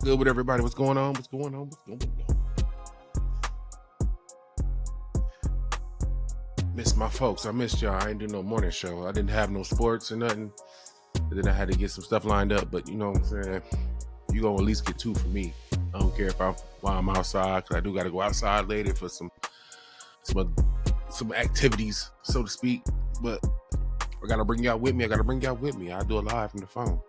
good with everybody? What's going on? What's going on? What's going on? Missed my folks. I missed y'all. I ain't do no morning show. I didn't have no sports or nothing. And then I had to get some stuff lined up. But you know what I'm saying? You gonna at least get 2 from me. I don't care while I'm outside, because I do got to go outside later for some activities, so to speak. But I gotta bring y'all with me. I do it live from the phone.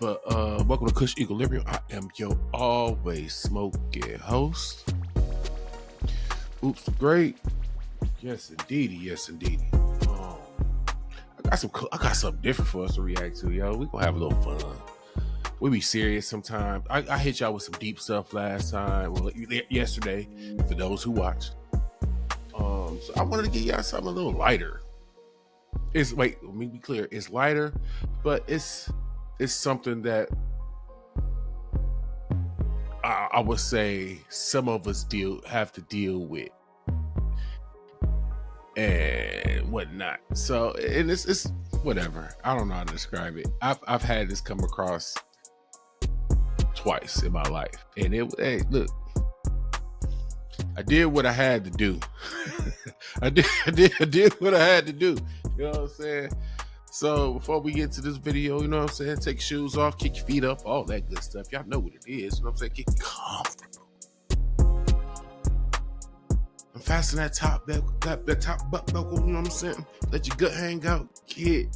But welcome to Kush Equilibrium. I am your always smoking host. Oops, great. Yes, indeedy. I got something different for us to react to, yo. We gonna have a little fun. We be serious sometimes. I hit y'all with some deep stuff last time. Well, yesterday, for those who watched. So I wanted to get y'all something a little lighter. Let me be clear. It's lighter, but it's something that I would say some of us have to deal with and whatnot. So, and it's whatever. I don't know how to describe it. I've had this come across twice in my life, and hey, look, I did what I had to do. I did what I had to do. You know what I'm saying? So before we get to this video, you know what I'm saying? Take your shoes off, kick your feet up, all that good stuff. Y'all know what it is. You know what I'm saying? Get comfortable. And fasten that top butt buckle, you know what I'm saying? Let your gut hang out. Get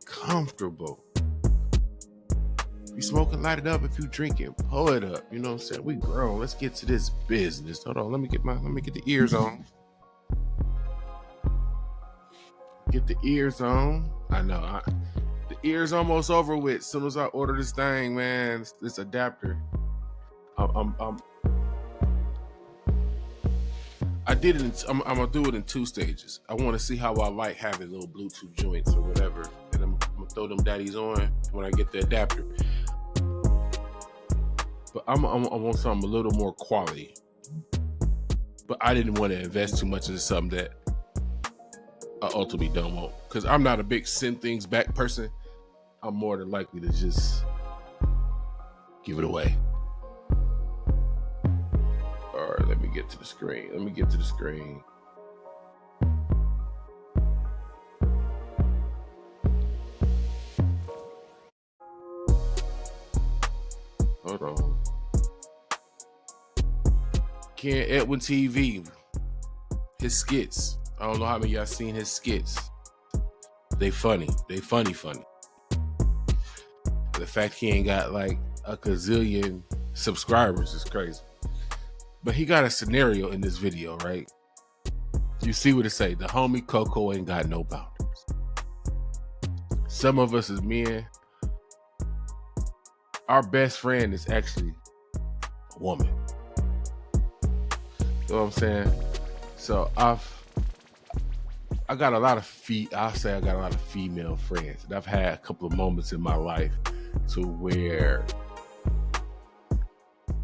comfortable. If you smoking, light it up. If you drinking, pull it up. You know what I'm saying? We grown. Let's get to this business. Hold on. Let me get the ears on. Get the ears on. I know. The ears almost over with. As soon as I order this thing, man, this adapter. I'm gonna do it in 2 stages. I want to see how I like having little Bluetooth joints or whatever, and I'm gonna throw them daddies on when I get the adapter. But I want something a little more quality. But I didn't want to invest too much into something that I ultimately don't want, because I'm not a big send things back person. I'm more than likely to just give it away. All right, let me get to the screen. Hold on. Kenn Edwin TV. His skits. I don't know how many of y'all seen his skits. They funny. The fact he ain't got like a gazillion subscribers is crazy. But he got a scenario in this video, right? You see what it say? The homie Coco ain't got no boundaries. Some of us as men, our best friend is actually a woman. You know what I'm saying? So I got a lot of female friends. And I've had a couple of moments in my life to where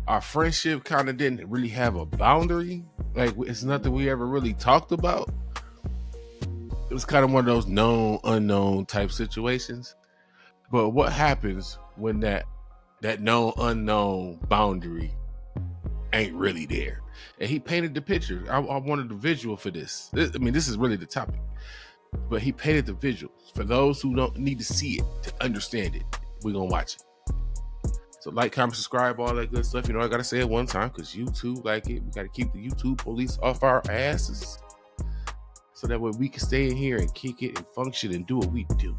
our friendship kind of didn't really have a boundary. Like, it's nothing we ever really talked about. It was kind of one of those known, unknown type situations. But what happens when that known, unknown boundary ain't really there? And he painted the picture. I wanted the visual for this. I mean, this is really the topic. But he painted the visuals. For those who don't need to see it to understand it, we're going to watch it. So like, comment, subscribe, all that good stuff. You know, I got to say it one time because YouTube like it. We got to keep the YouTube police off our asses so that way we can stay in here and kick it and function and do what we do.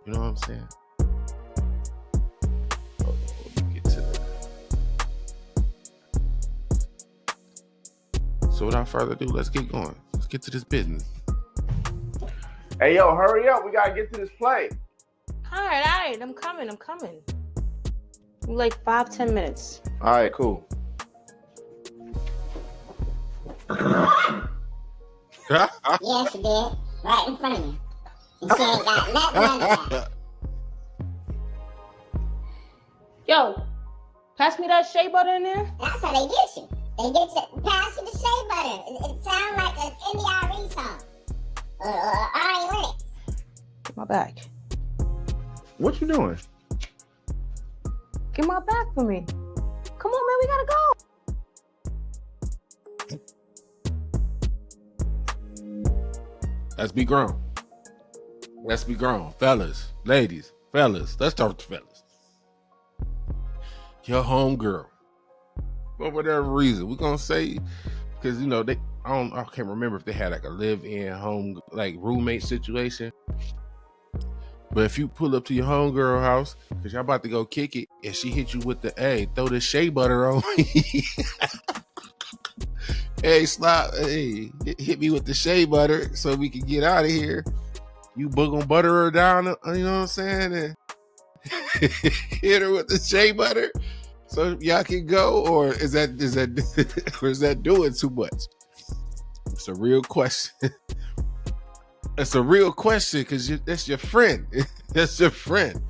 You know what I'm saying? Hold on, let me get to that. So without further ado, let's get going. Let's get to this business. Hey, yo, hurry up. We got to get to this play. All right. I'm coming. Like 5-10 minutes. All right, cool. Yeah, she did. Right in front of me. And she ain't got nothing under that. Yo, pass me that shea butter in there. That's how they get you. They get you, pass you the shea butter. It sounds like an NDRE song. Ari Lennox. My back. What you doing? Get my back for me. Come on, man, we gotta go. Let's be grown. Let's be grown. Fellas, ladies, fellas. Let's start with the fellas. Your homegirl. For whatever reason, we're gonna say, because I can't remember if they had like a live-in home, like roommate situation. But if you pull up to your homegirl house, because y'all about to go kick it, and she hit you with the, hey, throw the shea butter on me. Hey, hit me with the shea butter so we can get out of here. You gonna butter her down, you know what I'm saying? And hit her with the shea butter so y'all can go, or is that or is that doing too much? It's a real question. It's a real question because that's your friend. That's your friend.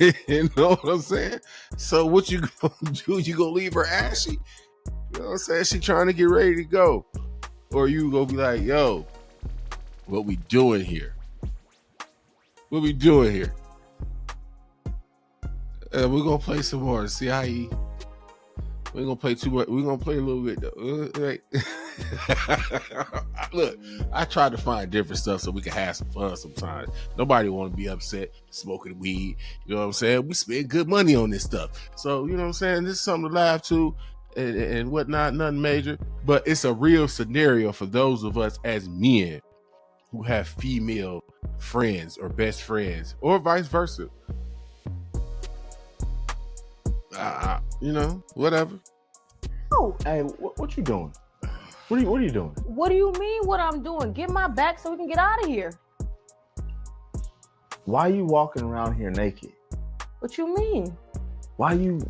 You know what I'm saying? So what you gonna do? You gonna leave her ashy? You know what I'm saying? She trying to get ready to go. Or you gonna be like, yo, what we doing here? What we doing here? We're gonna play some more. See how he. We're gonna play too much. We're gonna play a little bit though. Right. Look, I tried to find different stuff so we can have some fun sometimes. Nobody want to be upset smoking weed. You know what I'm saying? We spend good money on this stuff. So, you know what I'm saying? This is something to laugh to and whatnot, nothing major. But it's a real scenario for those of us as men who have female friends or best friends or vice versa. Whatever. Oh, Hey, what you doing? What are you doing? what do you mean what I'm doing? Get my back so we can get out of here. Why you walking around here naked? What you mean? Why you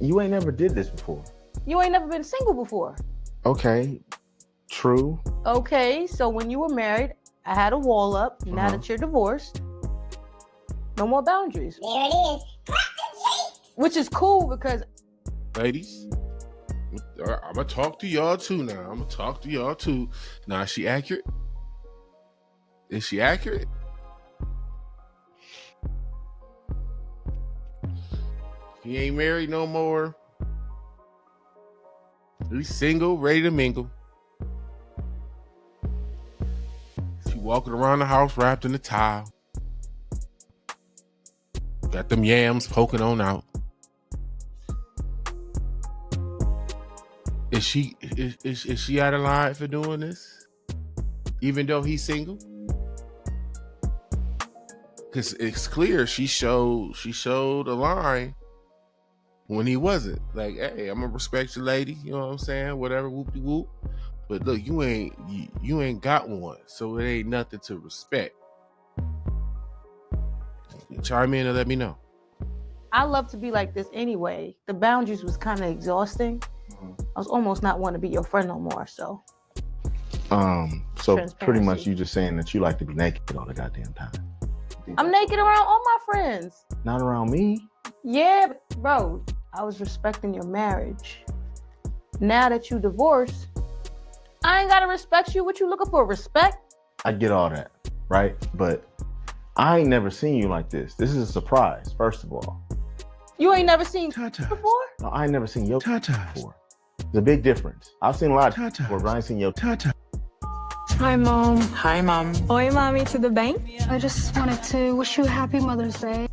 ain't never did this before? You ain't never been single before. Okay, true. Okay, so when you were married, I had a wall up. Now Uh-huh. that you're divorced, no more boundaries. There it is. Clap them cheeks. Which is cool because Ladies, I'm gonna talk to y'all too now. Now, is she accurate? Is she accurate? He ain't married no more. He's single, ready to mingle. She walking around the house wrapped in a towel. Got them yams poking on out. Is she out of line for doing this? Even though he's single? Because it's clear she showed a line when he wasn't. Like, hey, I'm gonna respect your lady, you know what I'm saying? Whatever, whoop-de-whoop. But look, you ain't got one, so it ain't nothing to respect. Chime in and let me know. I love to be like this anyway. The boundaries was kind of exhausting. I was almost not wanting to be your friend no more. So Pretty much you just saying that you like to be naked all the goddamn time. I'm naked around all my friends. Not around me. Yeah, but bro, I was respecting your marriage. Now that you divorced, I ain't gotta respect you. What you looking for? Respect? I get all that, right? But I ain't never seen you like this. This is a surprise, first of all. You ain't never seen Tatas. before? No, I ain't never seen your Tatas. before. There's a big difference. I've seen a lot Tatas. before, but I ain't seen your Tata. Hi, Mom. Hi, Mom. Oi, Mommy to the bank. I just wanted to wish you a happy Mother's Day.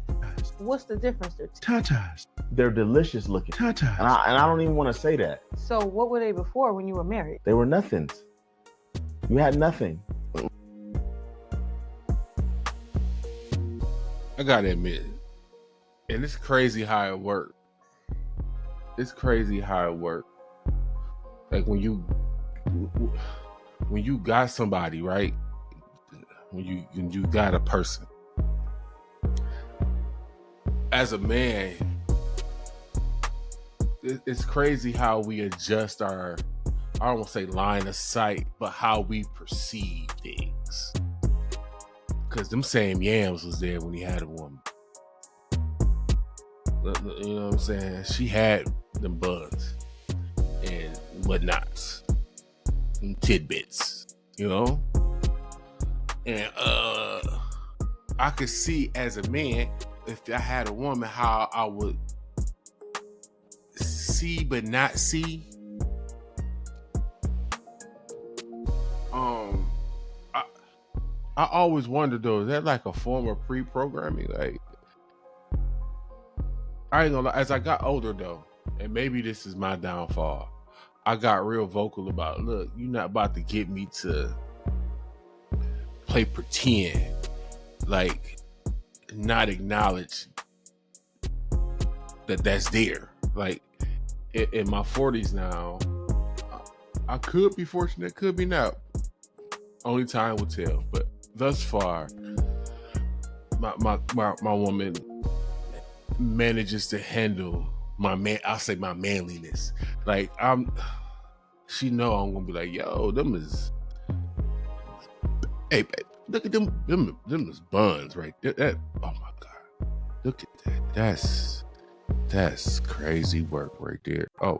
What's the difference there? Tatas. They're delicious looking. Tatas. And I don't even want to say that. So what were they before when you were married? They were nothings. You had nothing. I gotta admit, and it's crazy how it worked. It's crazy how it worked. Like when you got somebody, right? When you got a person. As a man, it's crazy how we adjust our, I don't want to say line of sight, but how we perceive things. Because them same yams was there when he had a woman. You know what I'm saying? She had them bugs and whatnots, and tidbits, you know? And I could see as a man, if I had a woman, how I would see but not see. I always wondered though, is that like a form of pre-programming? Like, I ain't gonna lie, as I got older though, and maybe this is my downfall, I got real vocal about, look, you're not about to get me to play pretend, like not acknowledge that that's there. Like in my 40s now, I could be fortunate, could be not. Only time will tell. But thus far, my woman manages to handle my manliness. Like she know I'm gonna be like, yo, them is, hey, look at them is buns right there. That, oh my God, look at that. That's crazy work right there. Oh,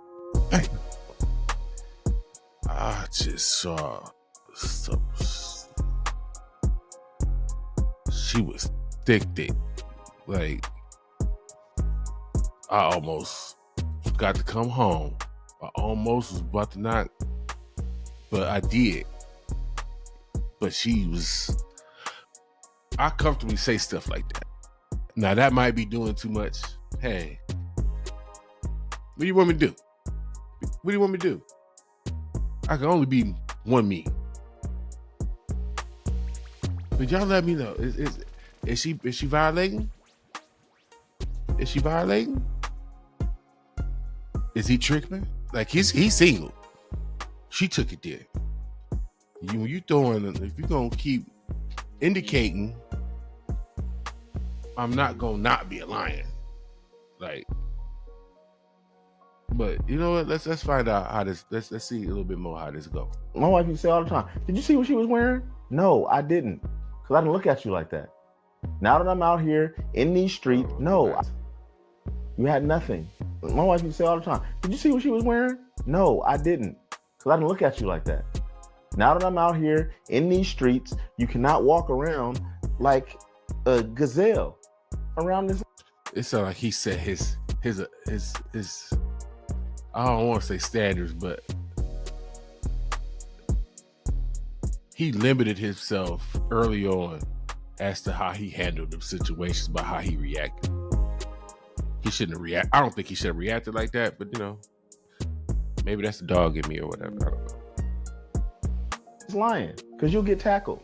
hey, I just saw some. She was thick. Like, I almost got to come home. I almost was about to not, but I did. But she was, I comfortably say stuff like that. Now that might be doing too much. Hey, what do you want me to do? What do you want me to do? I can only be one me. But y'all let me know. Is she violating? Is she violating? Is he tricking? Like he's single. She took it there. If you're gonna keep indicating, I'm not gonna not be a lion. Like, but you know what? Let's find out how this. Let's see a little bit more how this go. My wife used to say all the time, "Did you see what she was wearing?" No, I didn't, because I didn't look at you like that. Now that I'm out here in these streets, no, you had nothing. My wife used to say all the time, "Did you see what she was wearing?" No, I didn't, because I didn't look at you like that. Now that I'm out here in these streets, you cannot walk around like a gazelle around this. It sounds like he set his I don't want to say standards, but he limited himself early on as to how he handled the situations by how he reacted. He shouldn't have reacted. I don't think he should have reacted like that, but you know, maybe that's the dog in me or whatever. I don't know. It's lying, because you'll get tackled.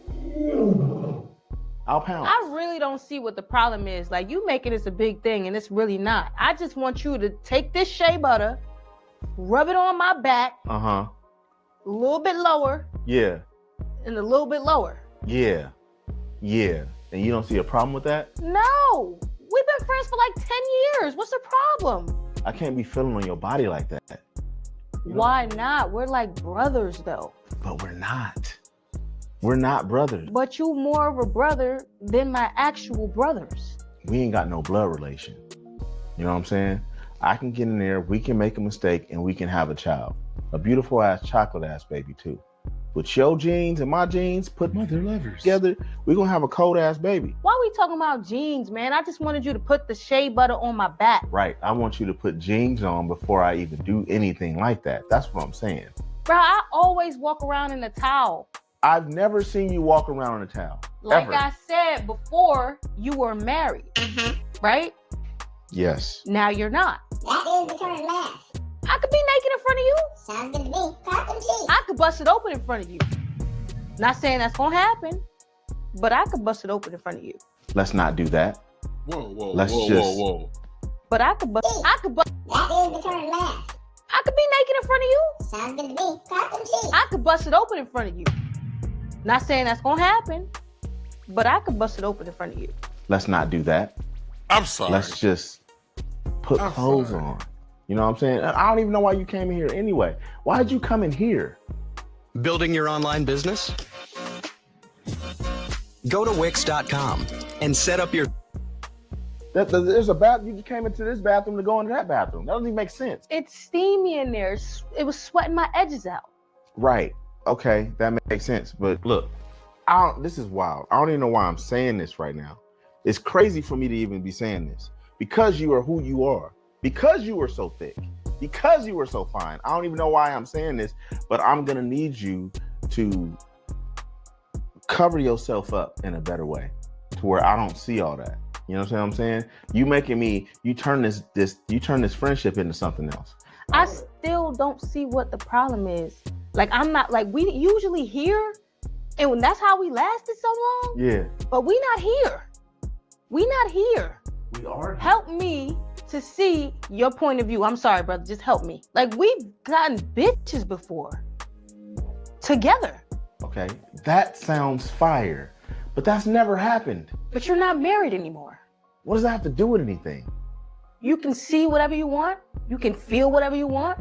I'll pounce. I really don't see what the problem is. Like, you making this a big thing and it's really not. I just want you to take this shea butter, rub it on my back. Uh-huh. A little bit lower. Yeah. And a little bit lower. Yeah. Yeah. And you don't see a problem with that? No. We've been friends for like 10 years. What's the problem? I can't be feeling on your body like that. Why not? We're like brothers though. But we're not. We're not brothers. But you more of a brother than my actual brothers. We ain't got no blood relation. You know what I'm saying? I can get in there, we can make a mistake, and we can have a child. A beautiful ass, chocolate ass baby too. With your genes and my genes put Mother lovers together, we're gonna have a cold ass baby. Why are we talking about jeans, man? I just wanted you to put the shea butter on my back. Right. I want you to put jeans on before I even do anything like that. That's what I'm saying. Bro, I always walk around in a towel. I've never seen you walk around in a towel. Like ever. I said before, you were married, right? Yes. Now you're not. That is the current laugh. I could be naked in front of you. Sounds good to me. Pop them cheeks. I could bust it open in front of you. Not saying that's gonna happen, but I could bust it open in front of you. Let's not do that. Whoa. Let's just- Whoa. But I could bust. That is the current laugh. I could be naked in front of you. Sounds good to me. Pop them cheeks. I could bust it open in front of you. Not saying that's gonna happen, but I could bust it open in front of you. Let's not do that. I'm sorry. Let's just put I'm clothes sorry. on. You know what I'm saying? I don't even know why you came in here anyway. Why did you come in here? Building your online business? Go to Wix.com and set up your There's a bath. You just came into this bathroom to go into that bathroom. That doesn't even make sense. It's steamy in there. It was sweating my edges out. Right. Okay, that makes sense. But look, this is wild. I don't even know why I'm saying this right now. It's crazy for me to even be saying this because you are who you are. Because you are so thick. because you were so fine. I don't even know why I'm saying this, but I'm gonna need you to cover yourself up in a better way to where I don't see all that. You know what I'm saying? You turn this friendship into something else. I still don't see what the problem is. Like, I'm not, like, we usually here, and that's how we lasted so long. Yeah. But we not here. We not here. We are. Help me to see your point of view. I'm sorry, brother. Just help me. Like, we've gotten bitches before. Together. Okay. That sounds fire. But that's never happened. But you're not married anymore. What does that have to do with anything? You can see whatever you want. You can feel whatever you want.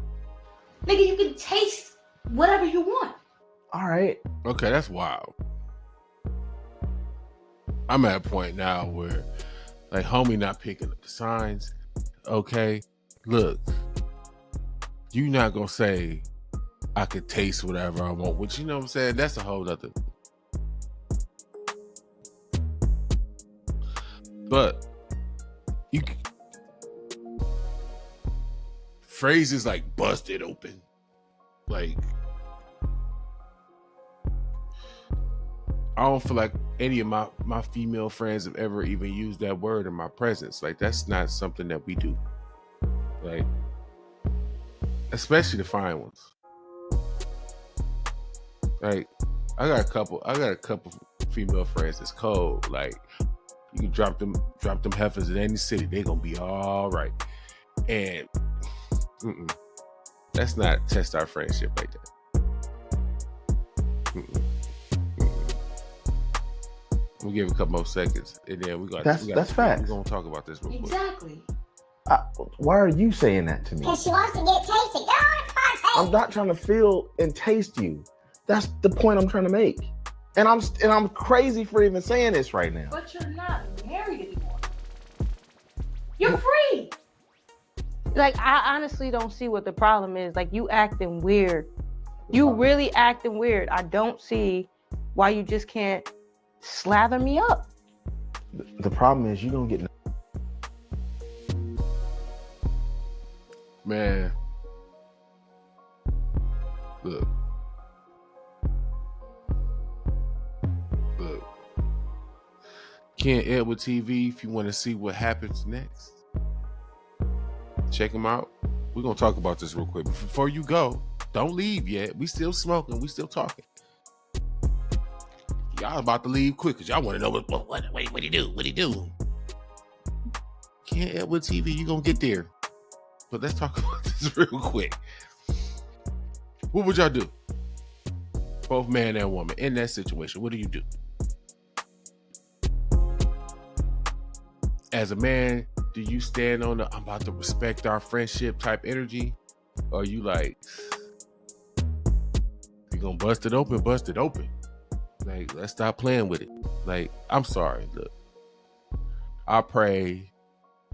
Nigga, you can taste whatever you want. All right. Okay, that's wild. I'm at a point now where, like, homie not picking up the signs. Okay, look, you not gonna say I could taste whatever I want, which, you know what I'm saying? That's a whole other. But you phrases like busted open, like, I don't feel like any of my female friends have ever even used that word in my presence. Like, that's not something that we do. Like, especially the fine ones. Like, I got a couple female friends that's cold. Like, you can drop them heifers in any city, they gonna be all right. And let's not test our friendship like that. We'll give a couple more seconds, and then that's fact. We're gonna talk about this real quick. Exactly. Why are you saying that to me? Because she wants to get tasted. Go on, taste. I'm not trying to feel and taste you. That's the point I'm trying to make. And I'm crazy for even saying this right now. But you're not married anymore. You're free. Like, I honestly don't see what the problem is. Like, you acting weird. You really acting weird. I don't see why you just can't slather me up. The problem is you don't get. Man, look. Kenn Edwin TV, if you want to see what happens next, check them out. We're going to talk about this real quick. But before you go, don't leave yet. We still smoking. We still talking. Y'all about to leave quick because y'all want to know what he do? What he do? Kenn Edwin TV, you going to get there. But let's talk about this real quick. What would y'all do? Both man and woman in that situation. What do you do? As a man, do you stand on the I'm about to respect our friendship type energy? Or are you like, you gonna bust it open, bust it open? Like, let's stop playing with it. Like, I'm sorry, look. I pray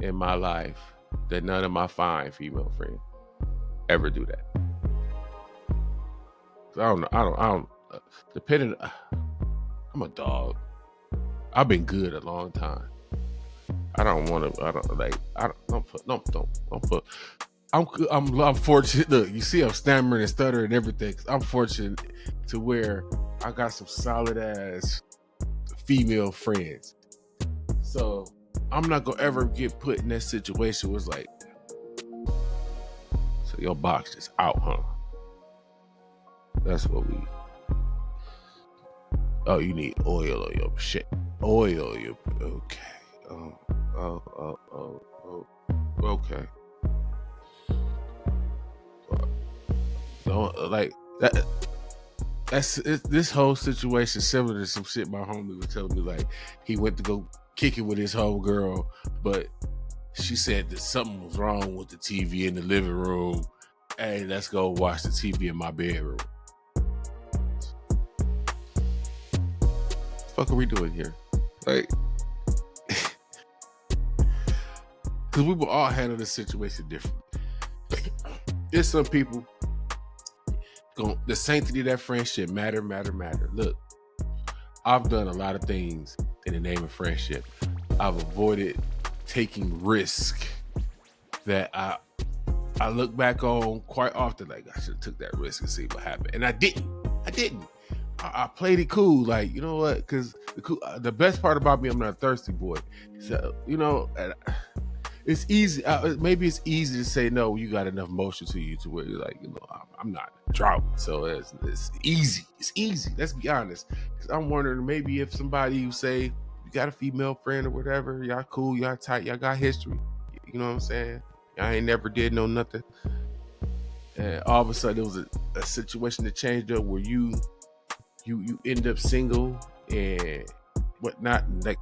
in my life that none of my fine female friends ever do that. I don't depending, I'm a dog. I've been good a long time. I'm fortunate. Look, you see I'm stammering and stuttering and everything. I'm fortunate to where I got some solid ass female friends. So I'm not gonna ever get put in that situation where it's like, so your box is out, huh? That's what we. Oh, you need oil on your shit. Oil, you okay? Okay. Don't like that. This whole situation similar to some shit my homie was telling me. Like, he went to go kick it with his homegirl, but she said that something was wrong with the TV in the living room. Hey, let's go watch the TV in my bedroom. What the fuck are we doing here? Like, because we will all handle this situation differently. There's some people the sanctity of that friendship matter. Look, I've done a lot of things in the name of friendship. I've avoided taking risk that I I look back on quite often like I should have took that risk and see what happened, and I didn't. I played it cool, like, you know what? Because the best part about me, I'm not a thirsty boy. So, you know, it's easy. Maybe it's easy to say no. You got enough motion to you to where you're like, you know, I'm not drought, so it's easy. It's easy. Let's be honest. Because I'm wondering maybe if somebody you say you got a female friend or whatever, y'all cool, y'all tight, y'all got history. You know what I'm saying? Y'all ain't never did no nothing. And all of a sudden, there was a situation that changed up where you end up single and whatnot, like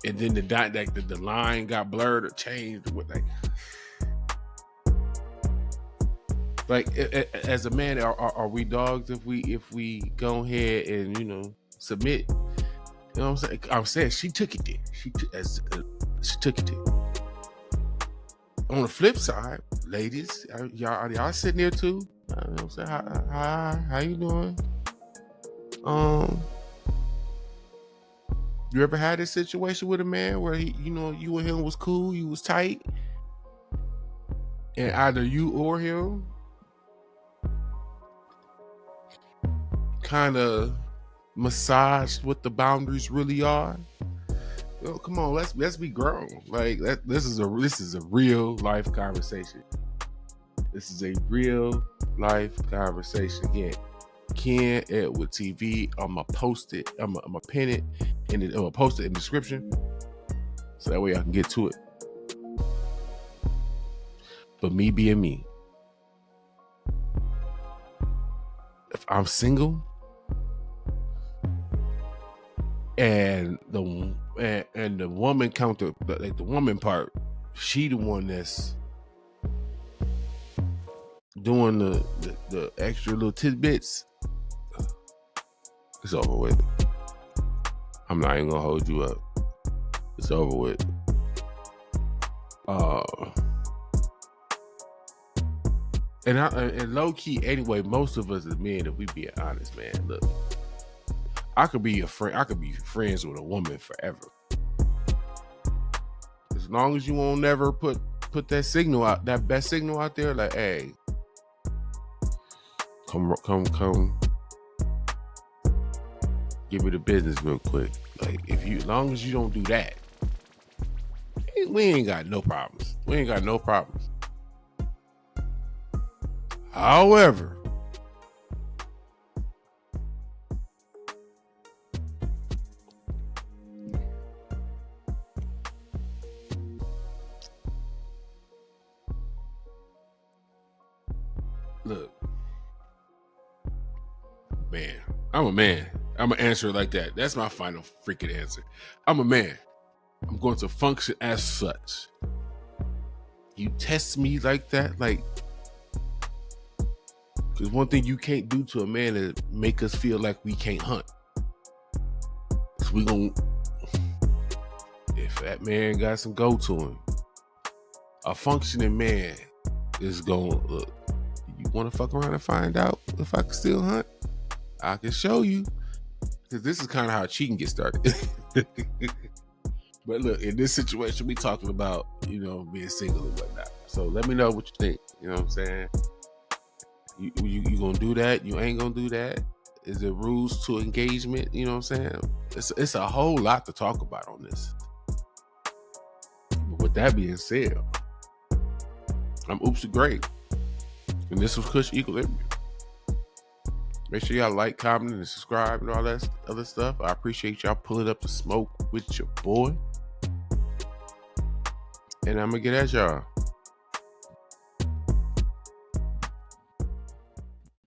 and then the line got blurred or changed, or what, like as a man, are we dogs if we go ahead and, you know, submit? You know what I'm saying? I'm saying she took it there. She took it there. On the flip side, ladies, y'all sitting there too. You know what I'm saying? How you doing? You ever had this situation with a man where he, you know, you and him was cool, you was tight, and either you or him kind of massaged what the boundaries really are? Yo, come on, let's be grown. Like this is a real life conversation. This is a real life conversation. Again, Kenn Edwin TV. I'm gonna post it. I'm gonna pin it, and I'm gonna post it in the description, so that way I can get to it. But me being me, if I'm single and the woman counter, like the woman part, she the one that's doing the extra little tidbits, it's over with. I'm not even gonna hold you up. It's over with. And low key, anyway, most of us as men, if we be honest, man, look, I could be a friend. I could be friends with a woman forever, as long as you won't never put that signal out, that best signal out there, like, hey, come, give me the business real quick. Like, as long as you don't do that, we ain't got no problems. However, look, man, I'm a man. I'm gonna answer it like that. That's my final freaking answer. I'm a man. I'm going to function as such. You test me like that, like, because one thing you can't do to a man is make us feel like we can't hunt. Cause we gon', if that man got some go to him, a functioning man is gonna look. You want to fuck around and find out if I can still hunt? I can show you. Because this is kind of how cheating gets started. But look, in this situation, we talking about, you know, being single and whatnot. So let me know what you think. You know what I'm saying? You gonna do that? You ain't gonna do that? Is there rules to engagement? You know what I'm saying? It's a whole lot to talk about on this. But with that being said, I'm Oops the Great, and this was Kush Equilibrium. Make sure y'all like, comment, and subscribe and all that other stuff. I appreciate y'all pulling up the smoke with your boy. And I'm going to get at y'all.